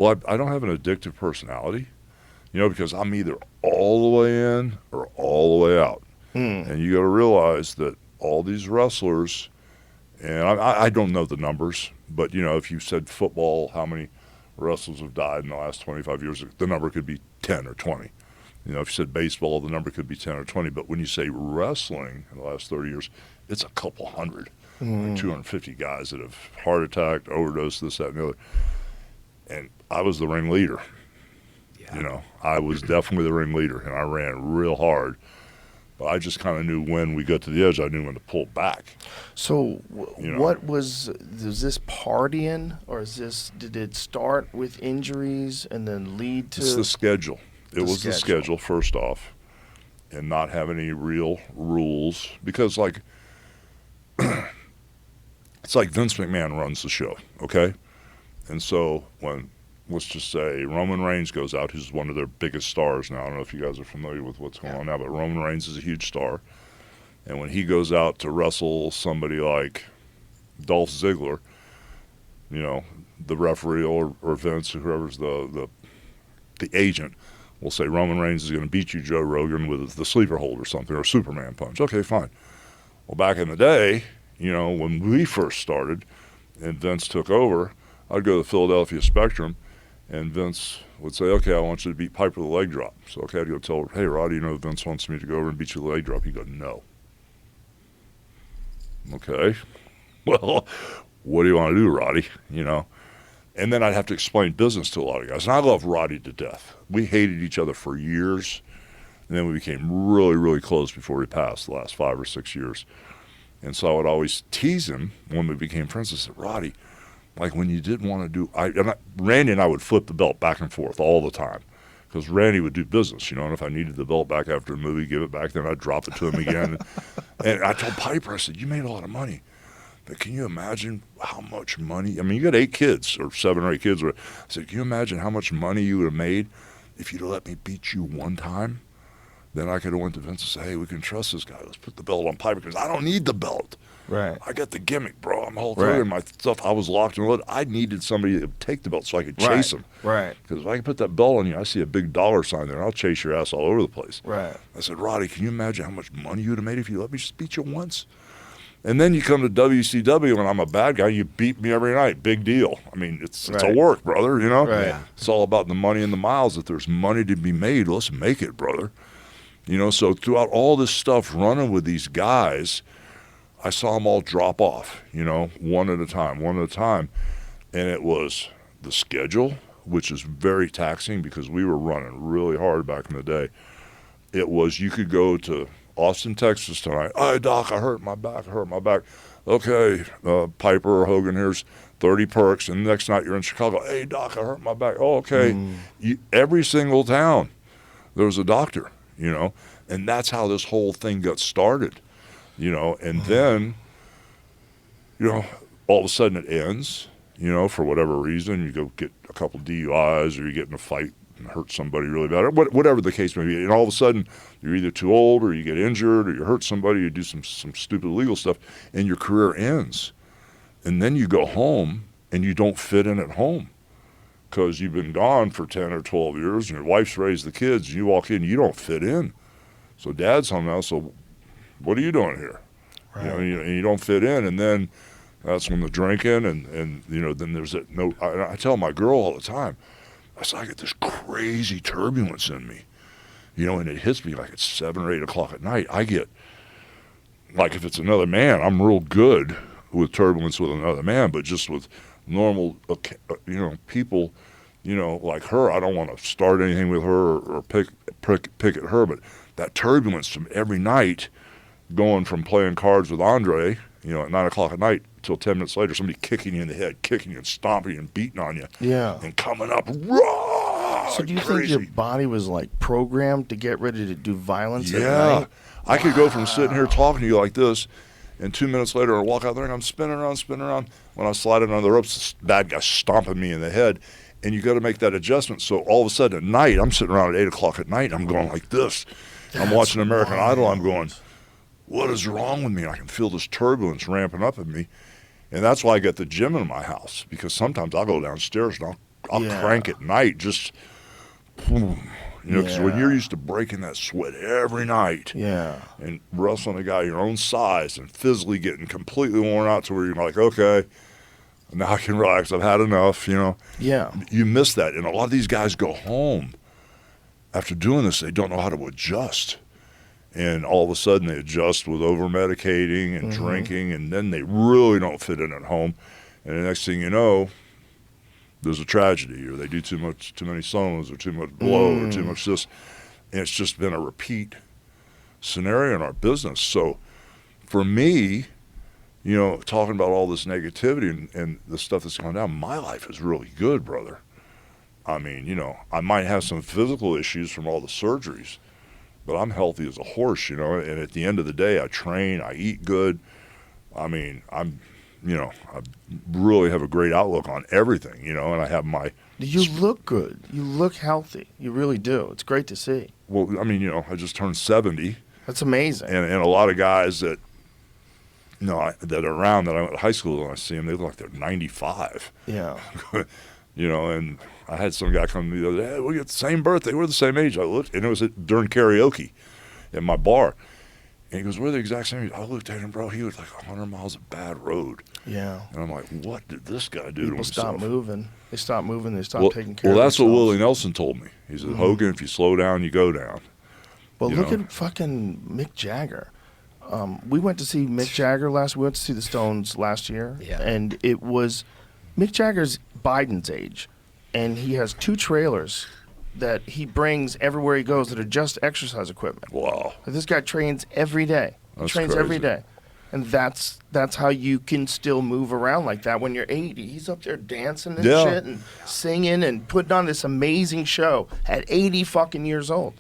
Well, I don't have an addictive personality, because I'm either all the way in or all the way out. Hmm. And you got to realize that all these wrestlers, and I don't know the numbers, but if you said football, how many wrestlers have died in the last 25 years? The number could be 10 or 20. If you said baseball, the number could be 10 or 20. But when you say wrestling in the last 30 years, it's a couple hundred, like Hmm. 250 guys that have heart attack, overdose, this, that, and the other. And I was the ringleader. Yeah. I was definitely the ringleader, and I ran real hard. But I just kind of knew when we got to the edge, I knew when to pull back. So, You know, what was this partying, or did it start with injuries and then lead to? it's the schedule. It The was the schedule. schedule, first off, and not have any real rules. Because, like, it's like Vince McMahon runs the show, okay? And so when, let's just say, Roman Reigns goes out, who's one of their biggest stars now. I don't know if you guys are familiar with what's going on now, but Roman Reigns is a huge star. And when he goes out to wrestle somebody like Dolph Ziggler, the referee or Vince or whoever's the agent will say Roman Reigns is going to beat you, Joe Rogan, with the sleeper hold or something, or Superman punch. Okay, fine. Well, back in the day, when we first started and Vince took over, I'd go to the Philadelphia Spectrum, and Vince would say, okay, I want you to beat Piper with a leg drop. So, okay, I'd go tell her, hey, Roddy, Vince wants me to go over and beat you with a leg drop. He'd go, no. Okay. Well, what do you want to do, Roddy? And then I'd have to explain business to a lot of guys. And I love Roddy to death. We hated each other for years, and then we became really, really close before he passed the last 5 or 6 years. And so I would always tease him when we became friends. I said, Roddy, like when you didn't want to do, Randy and I would flip the belt back and forth all the time. Because Randy would do business, and if I needed the belt back after a movie, give it back, then I'd drop it to him again. And I told Piper, I said, you made a lot of money. But can you imagine how much money? I mean, you got 8 kids, or 7 or 8 kids. I said, can you imagine how much money you would have made if you'd have let me beat you one time? Then I could have went to Vince and said, hey, we can trust this guy. Let's put the belt on Piper, because I don't need the belt. Right. I got the gimmick, bro. I'm Hulk Right. Hogan. My stuff, I was locked and loaded. I needed somebody to take the belt so I could chase him. Right. Because if I can put that belt on you, I see a big dollar sign there, and I'll chase your ass all over the place. Right. I said, Roddy, can you imagine how much money you would have made if you let me just beat you once? And then you come to WCW, and I'm a bad guy. You beat me every night. Big deal. I mean, it's a Right. work, brother, Right. Yeah. It's all about the money and the miles. If there's money to be made, let's make it, brother. So throughout all this stuff running with these guys, I saw them all drop off, one at a time. And it was the schedule, which is very taxing because we were running really hard back in the day. It was you could go to Austin, Texas tonight. Hey, Doc, I hurt my back. Okay, Piper or Hogan, here's 30 perks. And the next night you're in Chicago. Hey, Doc, I hurt my back. Oh, okay. Every single town, there was a doctor, And that's how this whole thing got started. And then, all of a sudden it ends, for whatever reason. You go get a couple DUIs or you get in a fight and hurt somebody really bad, or whatever the case may be. And all of a sudden you're either too old or you get injured or you hurt somebody, you do some stupid legal stuff, and your career ends. And then you go home and you don't fit in at home because you've been gone for 10 or 12 years and your wife's raised the kids, and you walk in, you don't fit in. So Dad's home now, so what are you doing here? Right. And you don't fit in, and then that's when the drinking and then there's that. No, I tell my girl all the time, I say I get this crazy turbulence in me, and it hits me like it's 7 or 8 o'clock at night. I get like if it's another man, I'm real good with turbulence with another man, but just with normal, people, like her, I don't want to start anything with her or pick at her, but that turbulence from every night, going from playing cards with Andre, at 9 o'clock at night till 10 minutes later, somebody kicking you in the head, kicking you and stomping you and beating on you, Yeah. and coming up raw. So do you crazy. think your body was like programmed to get ready to do violence at Yeah, night? I could go from sitting here talking to you like this, and 2 minutes later I walk out there and I'm spinning around. When I slide under the ropes, this bad guy stomping me in the head, and you got to make that adjustment. So all of a sudden at night, I'm sitting around at 8 o'clock at night, I'm going like this. I'm watching American Idol, I'm going, what is wrong with me? I can feel this turbulence ramping up in me. And that's why I got the gym in my house, because sometimes I'll go downstairs and I'll Yeah. crank at night just, boom. You know, because when Yeah. you're used to breaking that sweat every night Yeah. and wrestling a guy your own size and physically getting completely worn out to where you're like, okay, now I can relax. I've had enough, you know. Yeah. You miss that. And a lot of these guys go home after doing this. They don't know how to adjust. And all of a sudden they adjust with over-medicating and drinking, and then they really don't fit in at home. And the next thing you know, there's a tragedy, or they do too many sonos, or too much blow, or too much this. And it's just been a repeat scenario in our business. So for me, you know, talking about all this negativity and the stuff that's going down, my life is really good, brother. I mean, you know, I might have some physical issues from all the surgeries, but I'm healthy as a horse, you know, and at the end of the day, I train, I eat good. I mean, I really have a great outlook on everything, you know, and I have my... You look good. You look healthy. You really do. It's great to see. Well, I mean, you know, I just turned 70. That's amazing. And a lot of guys that, you know, that are around that I went to high school, and I see them, they look like they're 95. Yeah. You know, and I had some guy come to me the other day, hey, we got the same birthday, we're the same age. I looked, and it was during karaoke at my bar. And he goes, we're the exact same age. I looked at him, bro, he was like 100 miles of bad road. Yeah. And I'm like, what did this guy do to People himself? stop moving. They stop moving. They stop taking care well, of that's what themselves. Willie Nelson told me. He said, Hogan, if you slow down, you go down. Well, You look know? at fucking Mick Jagger. We went to see Mick Jagger we went to see the Stones last year. Yeah. And it was Mick Jagger's Biden's age. And he has 2 trailers that he brings everywhere he goes that are just exercise equipment. Wow. This guy trains every day. He That's trains crazy. every day. And that's how you can still move around like that when you're 80. He's up there dancing and Yeah. shit and singing and putting on this amazing show at 80 fucking years old.